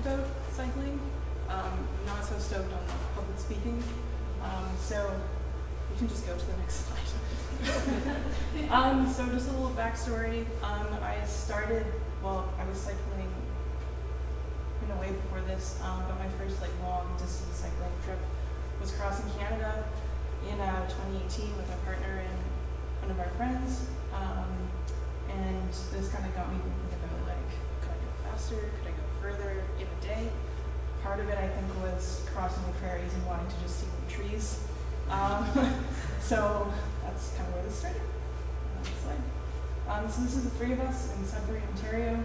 about cycling. Not so stoked on public speaking. So you can just go to the next slide. So just a little backstory. I was cycling in a way before this, but my first long distance cycling trip was crossing Canada in 2018 with my partner and one of our friends. And this kind of got me thinking about could I go faster? Could I go further in a day? Part of it, I think, was crossing the prairies and wanting to just see the trees. So that's kind of where this started. Next slide. So this is the three of us in Sudbury, Ontario.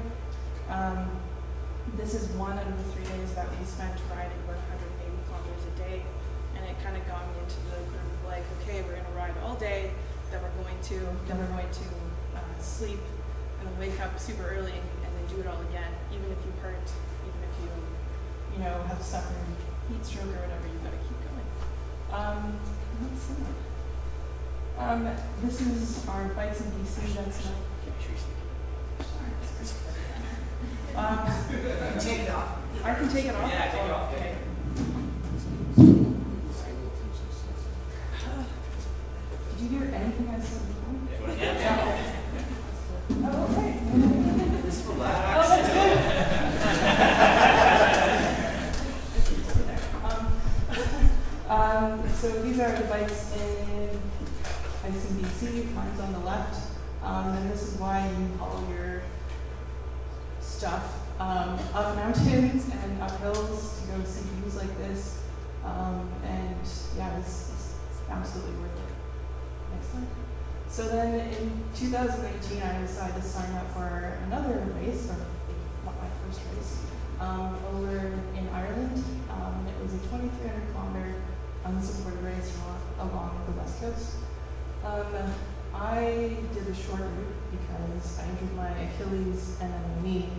This is one out of the 3 days that we spent riding 180 kilometers a day, and it kind of got me into the group of okay, we're going to ride all day, then we're going to sleep, and then wake up super early, and then do it all again. Even if you hurt, even if you have suffered heat stroke or whatever, you've got to keep going. Let's see. This is our bikes in BC. That's not. Take it off. I can take it off? Yeah, take it off. Okay. Did you hear anything I said before? Yeah. Oh, okay. Just relax. Oh, that's good. So these are the bikes in BC. Mine's on the left. And this is why you haul your stuff up mountains and up hills to go see views like this. And yeah, this is absolutely worth it. Next slide. So then in 2019, I decided to sign up for another race, or not my first race, over in Ireland. It was a 2,300 kilometer unsupported race along the west coast. I did a short route because I injured my Achilles and then my knee,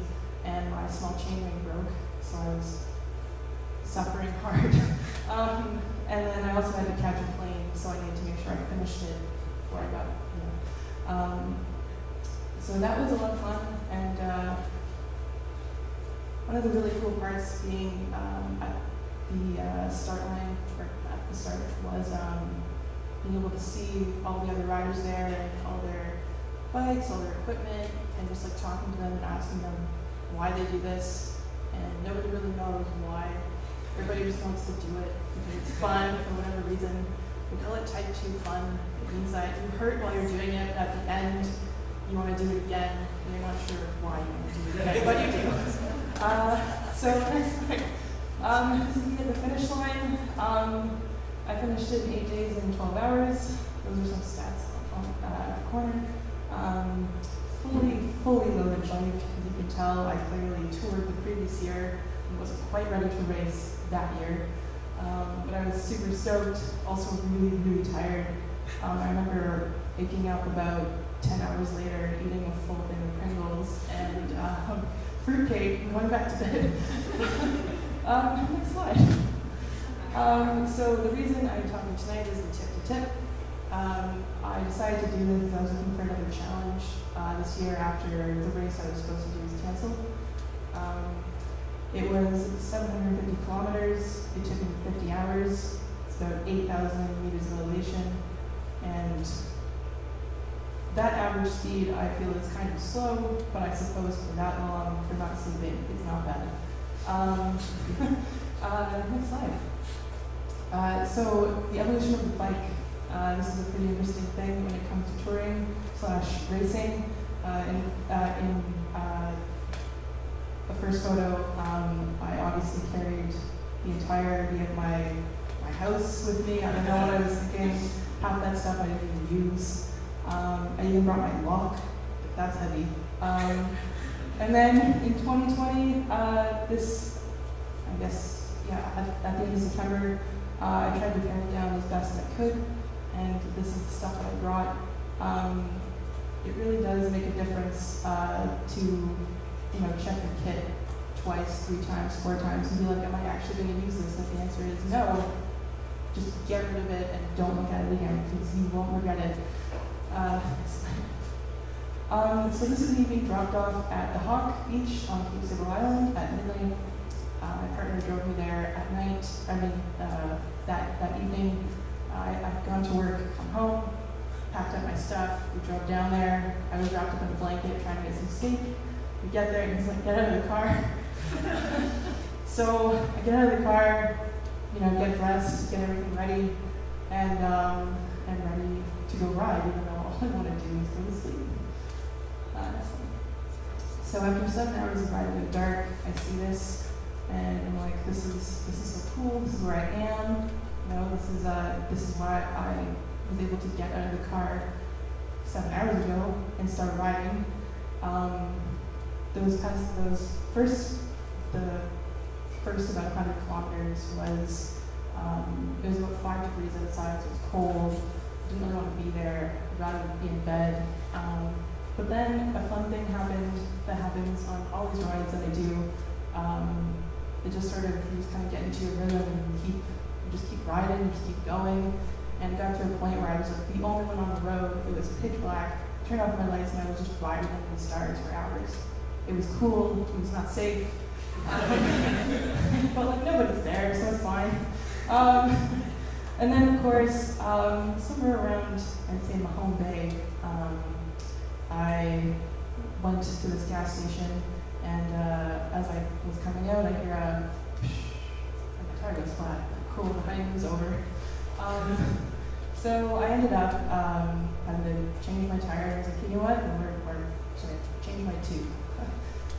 and my small chain ring broke, so I was suffering hard. And then I also had to catch a plane, so I needed to make sure I finished it before I got so that was a lot of fun, and one of the really cool parts being at the start line, or at the start, was being able to see all the other riders there and all their bikes, all their equipment, and just talking to them and asking them why they do this, and nobody really knows why. Everybody just wants to do it because it's fun for whatever reason. We call it type 2 fun. It means that you hurt while you're doing it, but at the end, you want to do it again, and you're not sure why you want to do it again, but you do. So next slide. Looking at the finish line, I finished it in 8 days and 12 hours. Those are some stats at the corner. Fully loaded bike. As you can tell, I clearly toured the previous year and wasn't quite ready to race that year. But I was super stoked, also really, really tired. I remember waking up about 10 hours later, eating a full thing of Pringles and fruitcake and going back to bed. Next slide. So the reason I'm talking tonight is the tip to tip. I decided to do this because I was looking for another challenge this year after the race I was supposed to do was canceled. It was 750 kilometers. It took me 50 hours. It's about 8,000 meters of elevation. And that average speed, I feel, is kind of slow, but I suppose for that long, for not sleeping, it's not bad. Next slide. So the evolution of the bike, this is a pretty interesting thing when it comes to touring / racing. In the first photo, I obviously carried the entirety of my house with me. I don't know what I was thinking. Half that stuff I didn't even use. I even brought my lock. That's heavy. And then in 2020, this, I guess, at the end of September, I tried to pare it down as best I could, and this is the stuff that I brought. It really does make a difference to check your kit twice, 3 times, 4 times, and be like, am I actually going to use this? If the answer is no, just get rid of it and don't look at it again, because you won't regret it. So this is me being dropped off at the Hawk Beach on Cape Civil Island at midnight. that evening, I'd gone to work, come home, packed up my stuff, we drove down there. I was wrapped up in a blanket trying to get some sleep. We get there, and he's like, get out of the car. So I get out of the car, get dressed, get everything ready, and ready to go ride, even though all I want to do is go to sleep. So after 7 hours of riding in the dark, I see this, and I'm like, this is so cool. This is where I am. This is why I was able to get out of the car 7 hours ago and start riding. The first about 100 kilometers was it was about 5 degrees outside, so it was cold. Didn't really want to be there. I'd rather be in bed. But then a fun thing happened that happens on all these rides that I do. It just sort of, you just kind of get into your rhythm and you just keep riding, you just keep going. And it got to a point where I was like the only one on the road. It was pitch black. I turned off my lights and I was just riding in the stars for hours. It was cool. It was not safe. But like nobody's there, so it's fine. And then of course, somewhere around, I'd say Mahone Bay, I went to this gas station, and as I was coming out, I hear a and my tire goes flat. Cool, the hike was over. So I ended up having to change my tire. I was like, you know what? Should I change my tube?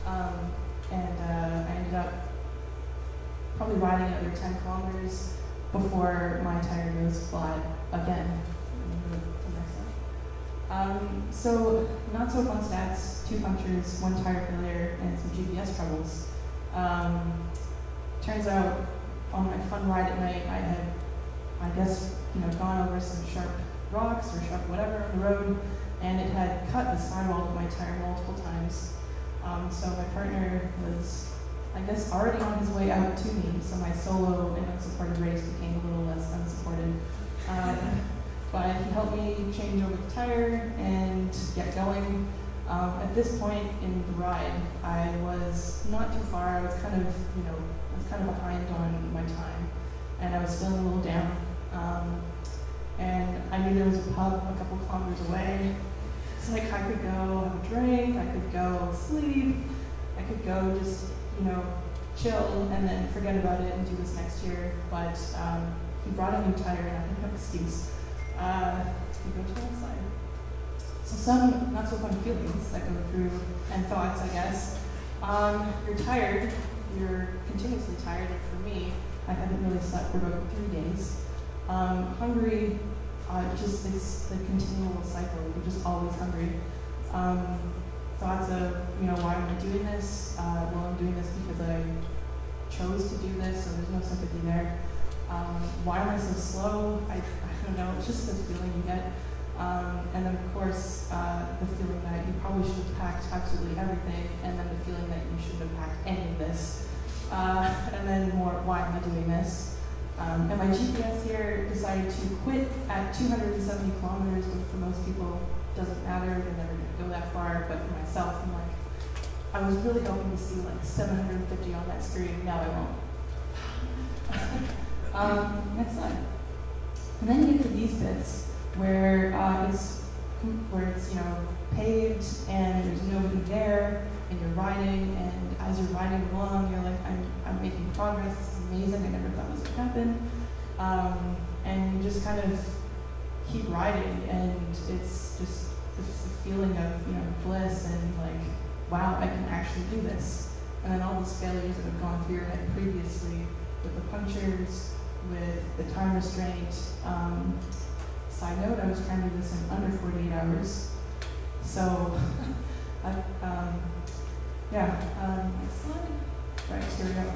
I ended up probably riding another 10 kilometers before my tire goes flat again. So not so fun stats, 2 punctures, 1 tire failure, and some GPS troubles. Turns out on my fun ride at night, I had, gone over some sharp rocks or sharp whatever on the road, and it had cut the sidewall of my tire multiple times. So my partner was, already on his way out to me, so my solo and unsupported race became a little less unsupported. But he helped me change over the tire and get going. At this point in the ride, I was not too far. I was kind of behind on my time, and I was feeling a little down. And I knew there was a pub a couple kilometers away. It's like I could go have a drink, I could go sleep, I could go just, chill and then forget about it and do this next year. But he brought a new tire and I had no excuse. We go to the outside. So some not so fun feelings that go through and thoughts, I guess. You're tired, you're continuously tired, and for me, I hadn't really slept for about 3 days. Hungry, just it's the continual cycle, you're just always hungry. Thoughts of, why am I doing this? Well, I'm doing this because I chose to do this, so there's no sympathy there. Why am I so slow? I don't know, it's just this feeling you get. And then of course, the feeling that you probably should have packed absolutely everything, and then the feeling that you shouldn't have packed any of this. And then more, why am I doing this? And my GPS here decided to quit at 270 kilometers, which for most people doesn't matter, they're never gonna go that far, but for myself, I'm like, I was really hoping to see like 750 on that screen, now I won't. Next slide. And then you get to these bits where it's paved and there's nobody there, and you're riding, and as you're riding along, you're like, I'm making progress. This is amazing. I never thought this would happen. And you just kind of keep riding, and it's just this feeling of bliss and like, wow, I can actually do this. And then all these failures that have gone through your head previously, with the punctures, with the time restraint. Side note, I was trying to do this in under 48 hours. So, next slide. Right, here we go.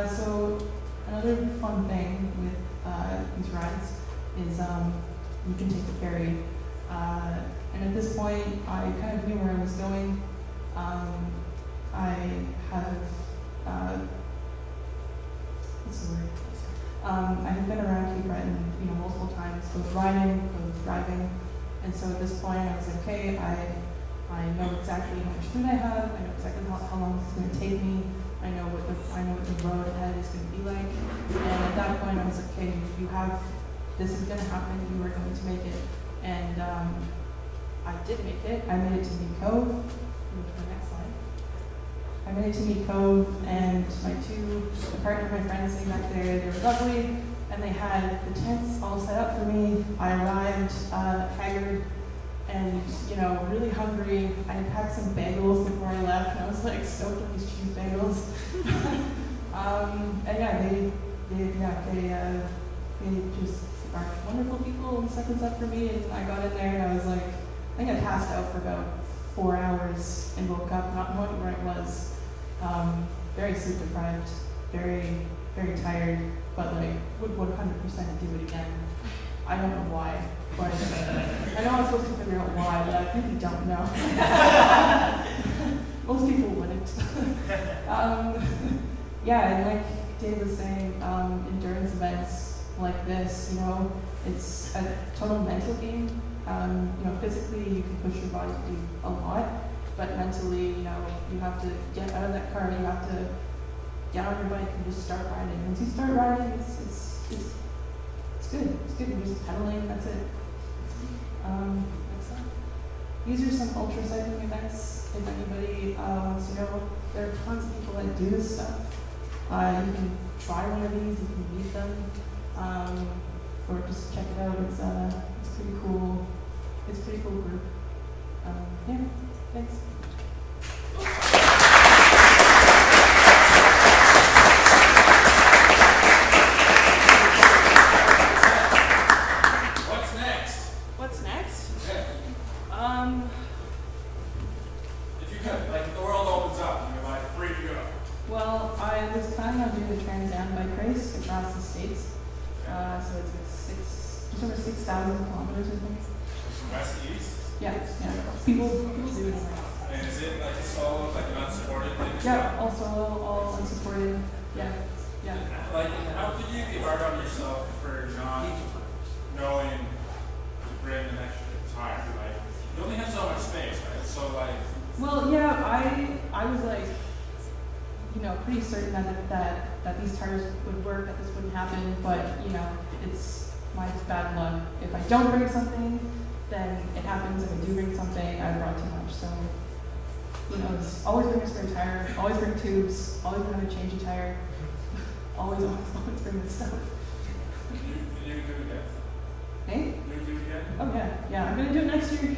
So another fun thing with these rides is you can take the ferry. And at this point, I kind of knew where I was going. I have, what's the word? I have been around Cape Breton, multiple times, both riding, both driving, and so at this point I was like, okay, I know exactly how much food I have, I know exactly how long it's going to take me, I know what the road ahead is going to be like, and at that that point, I was like, okay, you have, this is gonna happen, you are going to make it. And I did make it. I made it to meet Cove. Move to the next slide. I made it to meet Cove, and my partner, my friends came back there. They were lovely, and they had the tents all set up for me. I arrived haggard and, you know, really hungry. I had had some bagels before I left, and I was like stoked on these cheese bagels. And yeah, they just are wonderful people and set this up for me. And I got in there, and I was like, I think I passed out for about 4 hours and woke up not knowing where I was. Very sleep deprived, very, very tired, but like would 100% do it again. I don't know why, but I know I'm supposed to figure out why, but I really don't know. Most people wouldn't. Yeah, and like Dave was saying, endurance events like this, you know, it's a total mental game. You know, physically you can push your body to do a lot, but mentally, you know, you have to get out of that car, you have to get on your bike and just start riding. Once you start riding, it's good. It's good. You're just pedaling, that's it. Next slide. These are some ultra cycling events. If anybody wants to know, there are tons of people that do this stuff. You can try one of these, you can meet them, or just check it out. It's pretty cool. It's a pretty cool group. Yeah, thanks. What's next? What's next? Yeah. If you could, like, the world opens up and you're like free to go. Well, I was planning on doing a Trans Am bike race across the states. So it's just over 6,000 kilometers, I think. From west to east? Yeah. People do it. And is it like a solo, like an unsupported thing? Yeah, also all unsupported. Yeah. Like, how could you be hard on yourself for not knowing to bring an extra tire? Like, you only have so much space, right? So, like, Well, yeah, I was like, you know, pretty certain that these tires would work, that this wouldn't happen, but you know, it's my bad luck. If I don't bring something, then it happens. If I do bring something, I brought too much. So, who knows? Always bring a spare tire. Always bring tubes. Always know how to change a tire. Always bring this stuff. you do it again. Hey? You do it again? Oh yeah. I'm gonna do it next year.